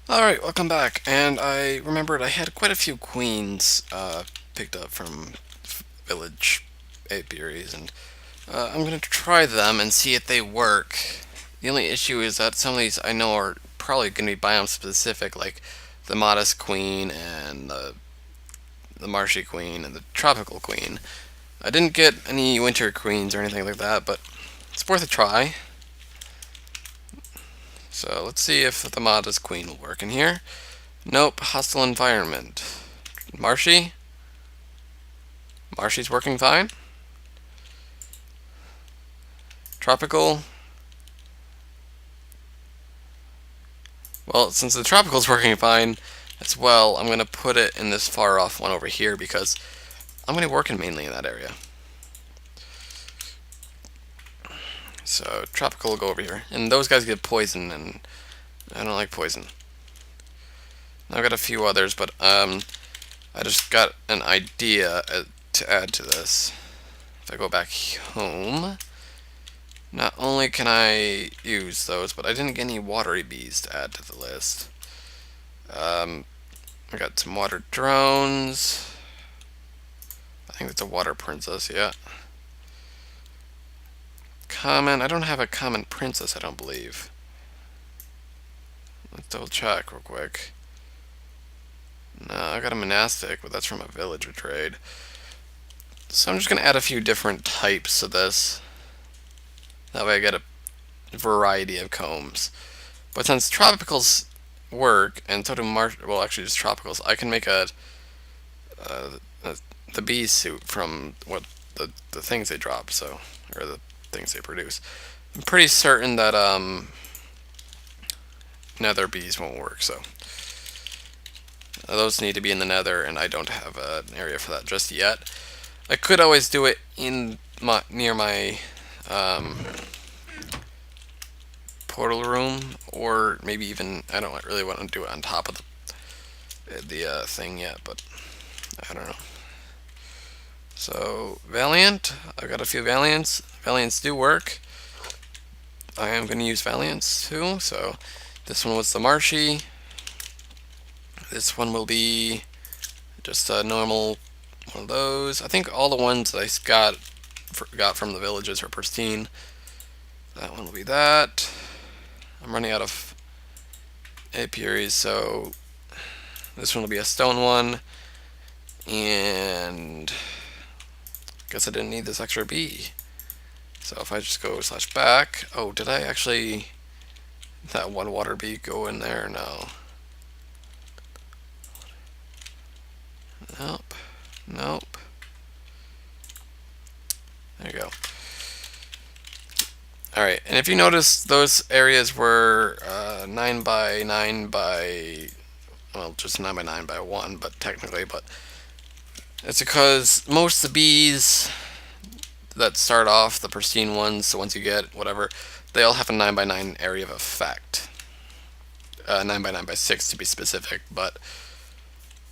Alright, welcome back. And I remembered I had quite a few queens picked up from village apiaries, and I'm going to try them and see if they work. The only issue is that some of these I know are probably going to be biome specific, like the modest queen and the marshy queen and the tropical queen. I didn't get any winter queens or anything like that, but it's worth a try. So let's see if the modest queen will work in here. Nope, hostile environment. Marshy? Marshy's working fine. Tropical? Well, since the tropical's working fine as well, I'm going to put it in this far off one over here because I'm going to be working mainly in that area. So, tropical will go over here. And those guys get poison, and I don't like poison. I've got a few others, but I just got an idea to add to this. If I go back home, not only can I use those, but I didn't get any watery bees to add to the list. I got some water drones. I think it's a water princess, yeah. Common, I don't have a common princess, I don't believe. Let's double check real quick. No, I got a monastic, but that's from a villager trade. So I'm just going to add a few different types of this. That way I get a variety of combs. But since tropicals work, and so do well, actually just tropicals, I can make uh, the bee suit from what the things they drop, so, or the things they produce. I'm pretty certain that nether bees won't work, so those need to be in the nether, and I don't have an area for that just yet. I could always do it in near my portal room, or maybe even, I don't really want to do it on top of the thing yet, but I don't know. So, Valiant, I've got a few Valiants. Valiants do work. I am going to use Valiants too, so this one was the Marshy. This one will be just a normal one of those. I think all the ones that I got from the villages are pristine. That one will be that. I'm running out of apiaries, so this one will be a stone one. And I guess I didn't need this extra bee. So if I just go /back. Oh, did I actually that one water bee go in there? No. Nope. Nope. There you go. Alright, and if you notice, those areas were 9 by 9 by, well, just 9 by 9 by 1, but technically, but it's because most of the bees that start off, the pristine ones, the ones you get, whatever, they all have a 9 by 9 area of effect. 9 by 9 by 6 to be specific, but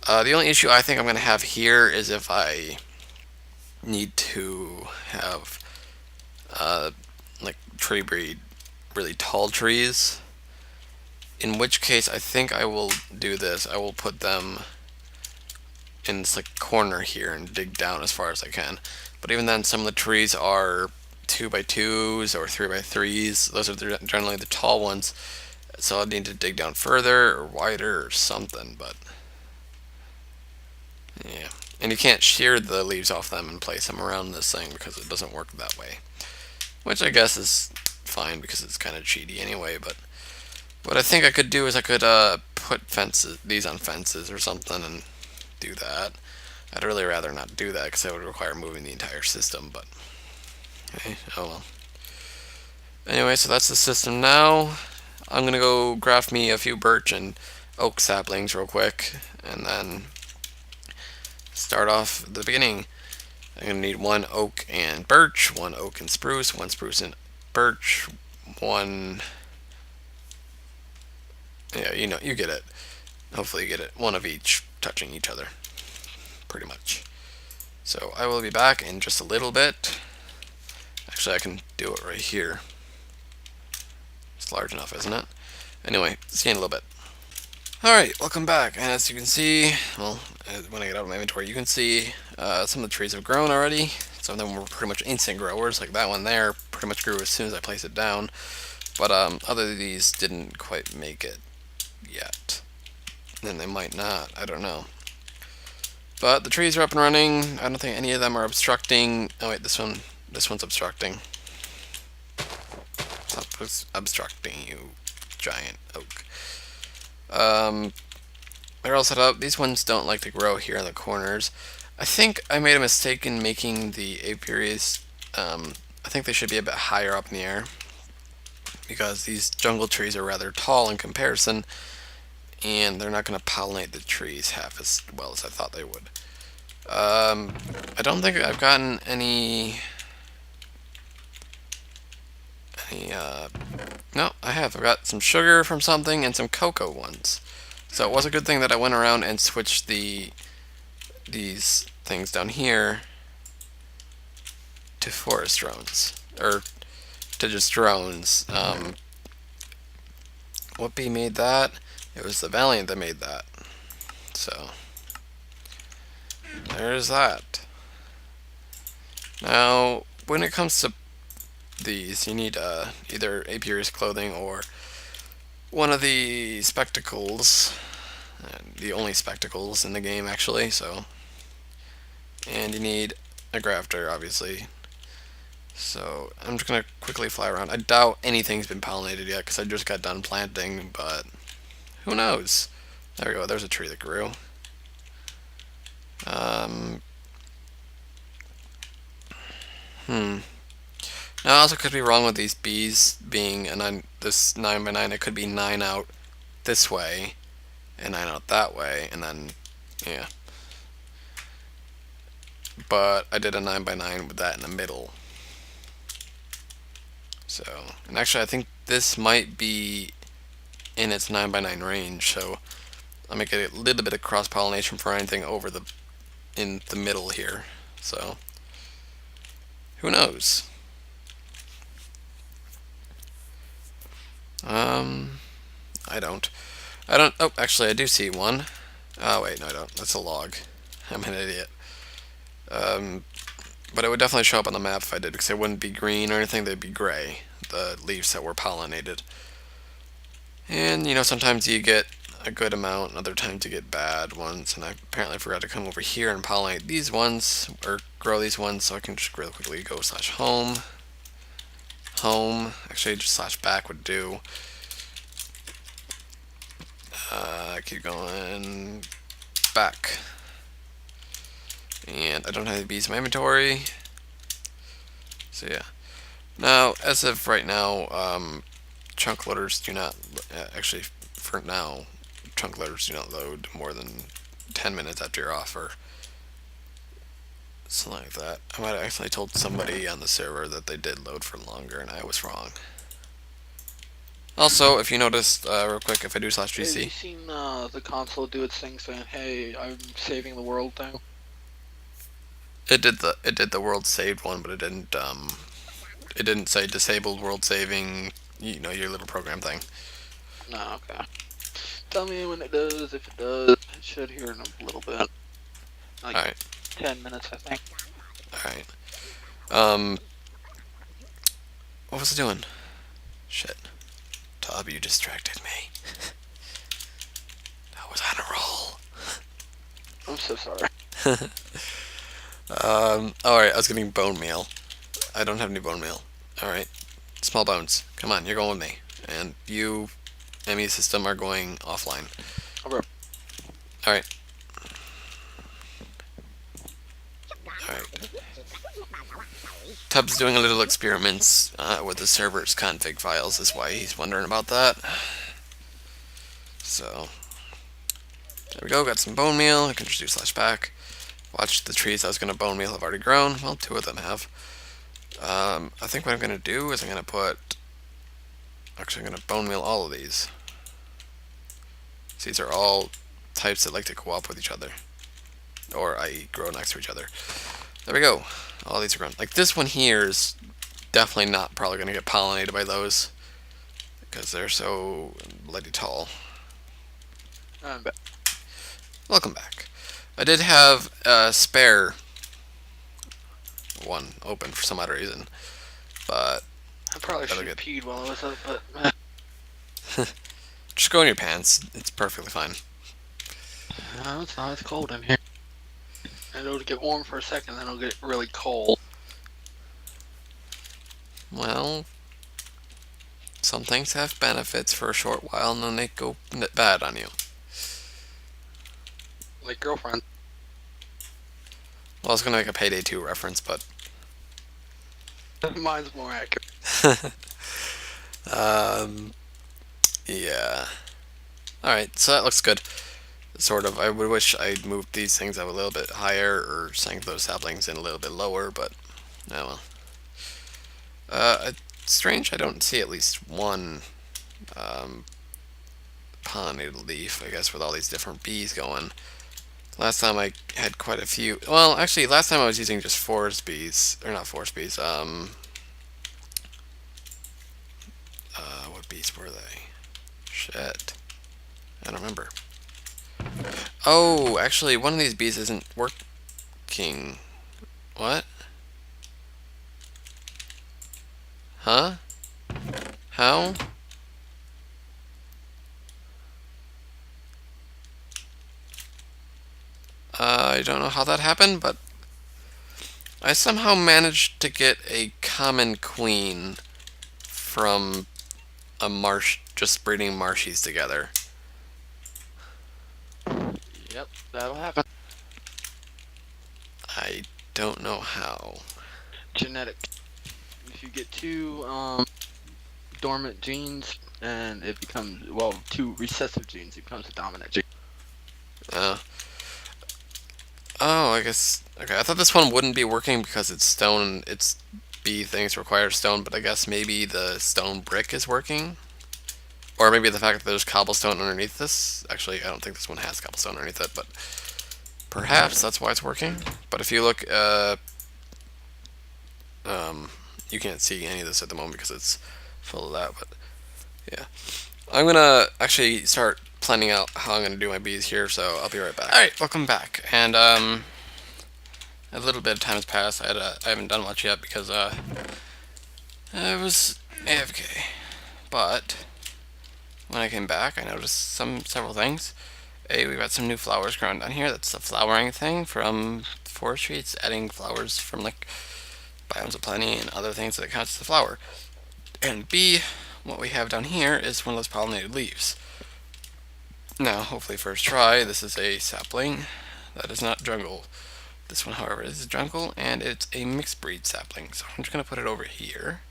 the only issue I think I'm going to have here is if I need to have like tree breed really tall trees, in which case I think I will do this. I will put them in this like corner here and dig down as far as I can. But even then, some of the trees are 2 by 2s or 3 by 3s. Those are generally the tall ones, so I'll need to dig down further or wider or something, but yeah. And you can't shear the leaves off them and place them around this thing because it doesn't work that way. Which I guess is fine because it's kind of cheaty anyway, but what I think I could do is I could put these on fences or something and do that. I'd really rather not do that because it would require moving the entire system, but okay, oh well. Anyway, so that's the system now. I'm gonna go graft me a few birch and oak saplings real quick, and then start off at the beginning. I'm going to need 1 oak and birch, 1 oak and spruce, 1 spruce and birch, 1... Yeah, you know, you get it. Hopefully you get it. 1 of each touching each other. Pretty much. So I will be back in just a little bit. Actually, I can do it right here. It's large enough, isn't it? Anyway, see you in a little bit. Alright, welcome back. And as you can see, well, when I get out of my inventory, you can see some of the trees have grown already. Some of them were pretty much instant growers, like that one there pretty much grew as soon as I placed it down. But other of these didn't quite make it yet. And they might not, I don't know. But the trees are up and running. I don't think any of them are obstructing. Oh wait, this one's obstructing. Stop obstructing, you giant oak. They're all set up. These ones don't like to grow here in the corners. I think I made a mistake in making the apiaries. I think they should be a bit higher up in the air because these jungle trees are rather tall in comparison, and they're not going to pollinate the trees half as well as I thought they would. I don't think I've gotten any. No, I have. I've got some sugar from something and some cocoa ones. So it was a good thing that I went around and switched these things down here to forest drones, or to just drones. What bee made that? It was the Valiant that made that. So there's that. Now, when it comes to these, you need either apiary's clothing or one of the spectacles, the only spectacles in the game actually. So, and you need a grafter, obviously. So I'm just gonna quickly fly around. I doubt anything's been pollinated yet because I just got done planting, but who knows? There we go. There's a tree that grew. Now, I also could be wrong with these bees being this 9x9. It could be 9 out this way and 9 out that way, and then, yeah. But I did a 9x9 with that in the middle. So, and actually I think this might be in its 9x9 range, so I'll make it a little bit of cross-pollination for anything in the middle here. So, who knows? I don't. Oh, actually, I do see one. Oh, wait, no, I don't. That's a log. I'm an idiot. But it would definitely show up on the map if I did, because it wouldn't be green or anything, they'd be gray, the leaves that were pollinated. And, sometimes you get a good amount, and other times you get bad ones, and I apparently forgot to come over here and pollinate these ones, or grow these ones, so I can just real quickly go /home. Home. Actually, just /back would do. Keep going back. And I don't have any bees in my inventory. So yeah. Now, as of right now, chunk loaders do not, actually, for now, chunk loaders do not load more than 10 minutes after you're off, or something like that. I might have actually told somebody on the server that they did load for longer, and I was wrong. Also, if you noticed, real quick, if I do /GC. Have you seen the console do its thing saying, "Hey, I'm saving the world" thing? It did the world saved one, but it didn't say disabled world saving. Your little program thing. No, okay. Tell me when it does. If it does, it should here in a little bit. Like All right. 10 minutes, I think. All right. What was I doing? Shit. Tob, you distracted me. I was on a roll. I'm so sorry. Alright, I was getting bone meal. I don't have any bone meal. Alright. Small bones. Come on, you're going with me. And you, ME system, are going offline. Okay. Alright. Alright. Tubbs doing a little experiments with the server's config files, is why he's wondering about that. So, there we go, got some bone meal. I can just do /back. Watch the trees I was going to bone meal have already grown. Well, 2 of them have. I think what I'm going to do is I'm going to bone meal all of these. So these are all types that like to co-op with each other. Or, i.e., grow next to each other. There we go. All these are grown. Like, this one here is definitely not probably going to get pollinated by those, because they're so bloody tall. I'm back. Welcome back. I did have a spare one open for some odd reason, but I probably that'll should have get. peed while I was up, but Just go in your pants. It's perfectly fine. no, it's not. It's cold in here. And it'll get warm for a second, then it'll get really cold. Well, some things have benefits for a short while, and then they go bad on you. Like girlfriend. Well, I was gonna make a Payday 2 reference, but Mine's more accurate. um, yeah. All right, so that looks good. Sort of. I would wish I'd moved these things up a little bit higher or sank those saplings in a little bit lower, but oh well. It's strange I don't see at least one um, pollinated leaf, I guess, with all these different bees going. Last time I had quite a few. Well, actually, last time I was using just forest bees, or not forest bees. What bees were they? Shit, I don't remember. Oh, actually, one of these bees isn't working. What? Huh? How? I don't know how that happened, but I somehow managed to get a common queen from a marsh, just breeding marshies together. Yep, that'll happen. I don't know how. Genetic. If you get two dormant genes, and it becomes, well, two recessive genes, it becomes a dominant gene. Uh, oh, I guess. Okay, I thought this one wouldn't be working because it's stone. Its bee things require stone, but I guess maybe the stone brick is working. Or maybe the fact that there's cobblestone underneath this. Actually, I don't think this one has cobblestone underneath it, but perhaps that's why it's working. But if you look, you can't see any of this at the moment because it's full of that. But yeah, I'm gonna actually start planning out how I'm gonna do my bees here. So I'll be right back. All right, welcome back. And a little bit of time has passed. I haven't done much yet because I was AFK. But when I came back, I noticed several things. We've got some new flowers growing down here. That's the flowering thing from forestry. It's adding flowers from like biomes of plenty and other things that counts as the flower. And B, what we have down here is one of those pollinated leaves. Now, hopefully first try, this is a sapling. That is not jungle. This one, however, is jungle, and it's a mixed breed sapling. So I'm just going to put it over here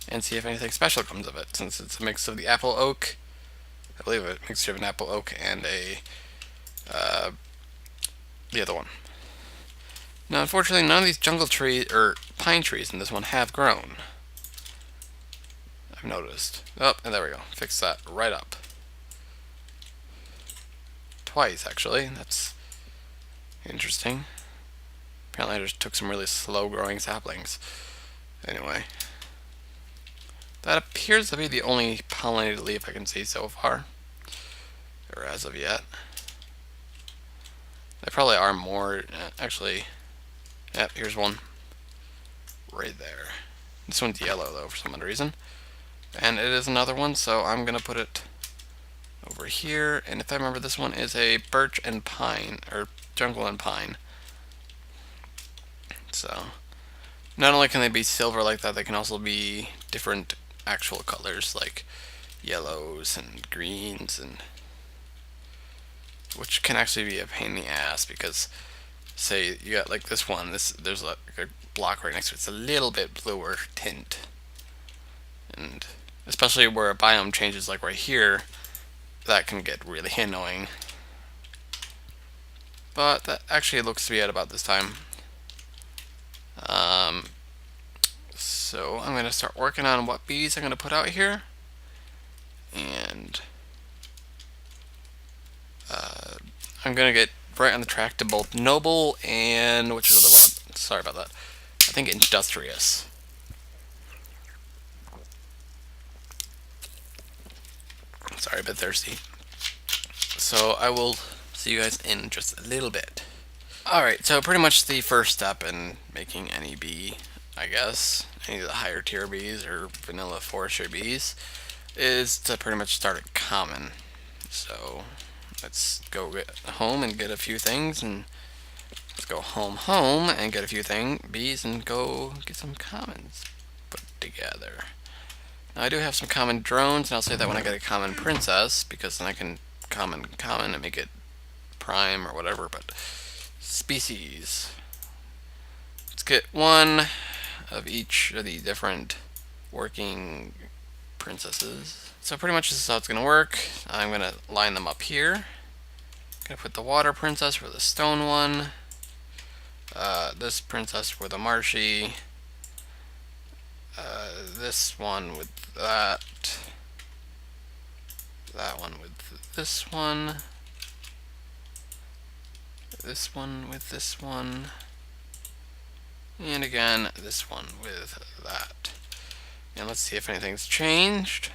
and see if anything special comes of it, since it's a mix of the apple oak. I believe a mixture of an apple oak and the other one. Now, unfortunately, none of these jungle trees or pine trees in this one have grown. I've noticed. Oh, and there we go. Fix that right up. Twice, actually. That's interesting. Apparently, I just took some really slow-growing saplings. Anyway, that appears to be the only pollinated leaf I can see so far, or as of yet. There probably are more. Actually, yep, here's one. Right there. This one's yellow, though, for some odd reason. And it is another one, so I'm going to put it over here. And if I remember, this one is a birch and pine, or jungle and pine. So, not only can they be silver like that, they can also be different actual colors, like yellows and greens, and which can actually be a pain in the ass because, say, you got like this one, there's like a block right next to it. It's a little bit bluer tint, and especially where a biome changes, like right here, that can get really annoying. But that actually looks to be at about this time. So I'm going to start working on what bees I'm going to put out here. And I'm going to get right on the track to both noble and, which is the other one? Sorry about that. I think industrious. Sorry, a bit thirsty. so I will see you guys in just a little bit. Alright, so pretty much the first step in making any bee, I guess, any of the higher tier bees or vanilla forestry bees, is to pretty much start at common. So let's go get home and get a few things, and let's go home and get a few bees and go get some commons put together. Now I do have some common drones, and I'll say that when I get a common princess, because then I can common and make it prime or whatever, but species. Let's get one of each of the different working princesses. So pretty much this is how it's going to work. I'm going to line them up here. I'm going to put the water princess for the stone one. This princess for the marshy. This one with that. That one with this one. This one with this one. And again, this one with that. And let's see if anything's changed.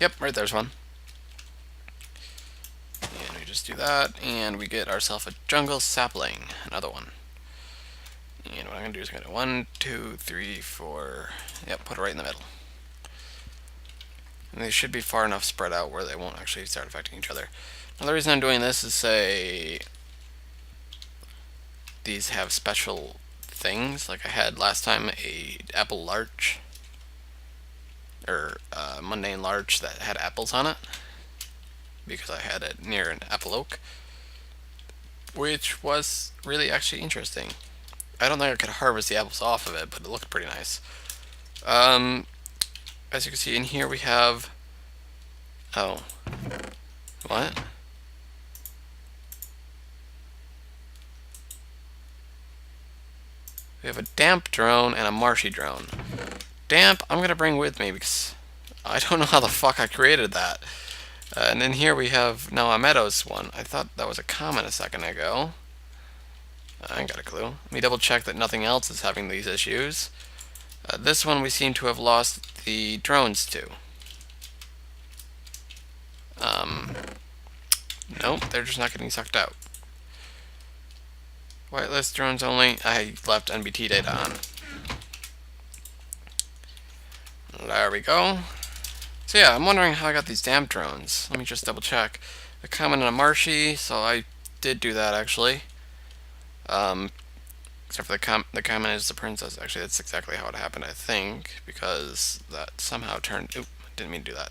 Yep, right there's one. And we just do that, and we get ourselves a jungle sapling, another one. And what I'm going to do is I'm going to 1, 2, 3, 4. Yep, put it right in the middle. And they should be far enough spread out where they won't actually start affecting each other. Now the reason I'm doing this is, say, these have special things. Like I had last time a apple larch, or mundane larch that had apples on it, because I had it near an apple oak, which was really actually interesting. I don't think I could harvest the apples off of it, but it looked pretty nice. As you can see in here we have... Oh. What? We have a damp drone and a marshy drone. Damp, I'm going to bring with me because I don't know how the fuck I created that. And then here we have now a meadows one. I thought that was a common a second ago. I ain't got a clue. Let me double check that nothing else is having these issues. This one we seem to have lost the drones to. Nope, they're just not getting sucked out. Whitelist drones only. I left NBT data on. There we go. So yeah, I'm wondering how I got these damp drones. Let me just double check. A common and a marshy, so I did do that actually. Except for the common is the princess. Actually, that's exactly how it happened, I think, because that somehow turned... Oop, didn't mean to do that.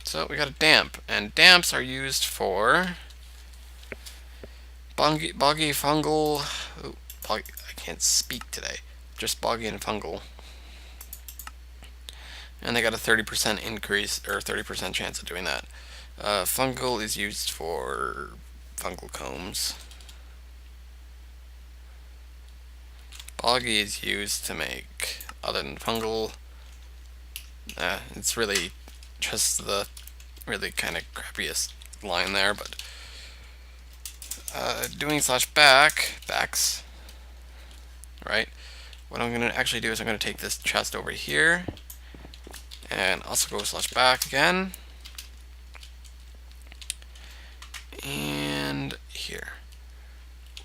So we got a damp, and damps are used for boggy fungal... Ooh, I can't speak today. Just boggy and fungal. And they got a 30% increase, or 30% chance of doing that. Fungal is used for fungal combs. Boggy is used to make, other than fungal, it's really just the really kind of crappiest line there, but doing backs, right? What I'm going to actually do is I'm going to take this chest over here, and also go /back again, and here.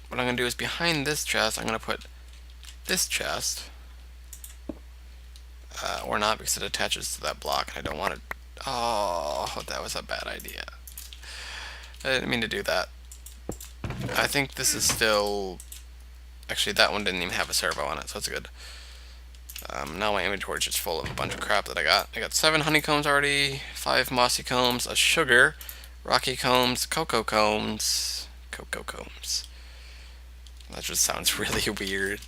What I'm going to do is behind this chest, I'm going to put this chest, or not, because it attaches to that block, and I don't want it. Oh, that was a bad idea. I didn't mean to do that. I think this is still... Actually, that one didn't even have a servo on it, so that's good. Now my inventory is just full of a bunch of crap that I got. I got 7 honeycombs already, 5 mossy combs, a sugar, rocky combs, cocoa combs. That just sounds really weird.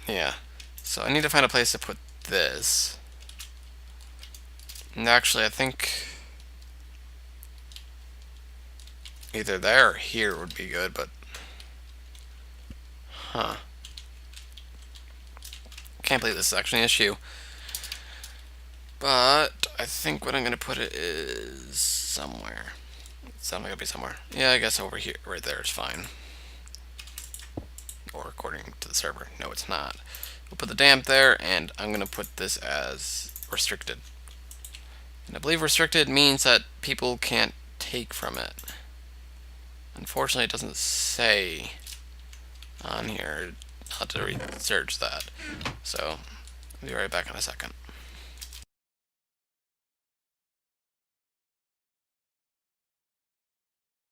Yeah. So I need to find a place to put this. And actually, I think either there or here would be good, but... Huh. Can't believe this is actually an issue. But I think what I'm going to put it is somewhere. It's not going to be somewhere. Yeah, I guess over here, right there is fine. Or according to the server. No, it's not. We'll put the damp there, and I'm going to put this as restricted. And I believe restricted means that people can't take from it. Unfortunately, it doesn't say on here. I'll have to research that. So, I'll be right back in a second.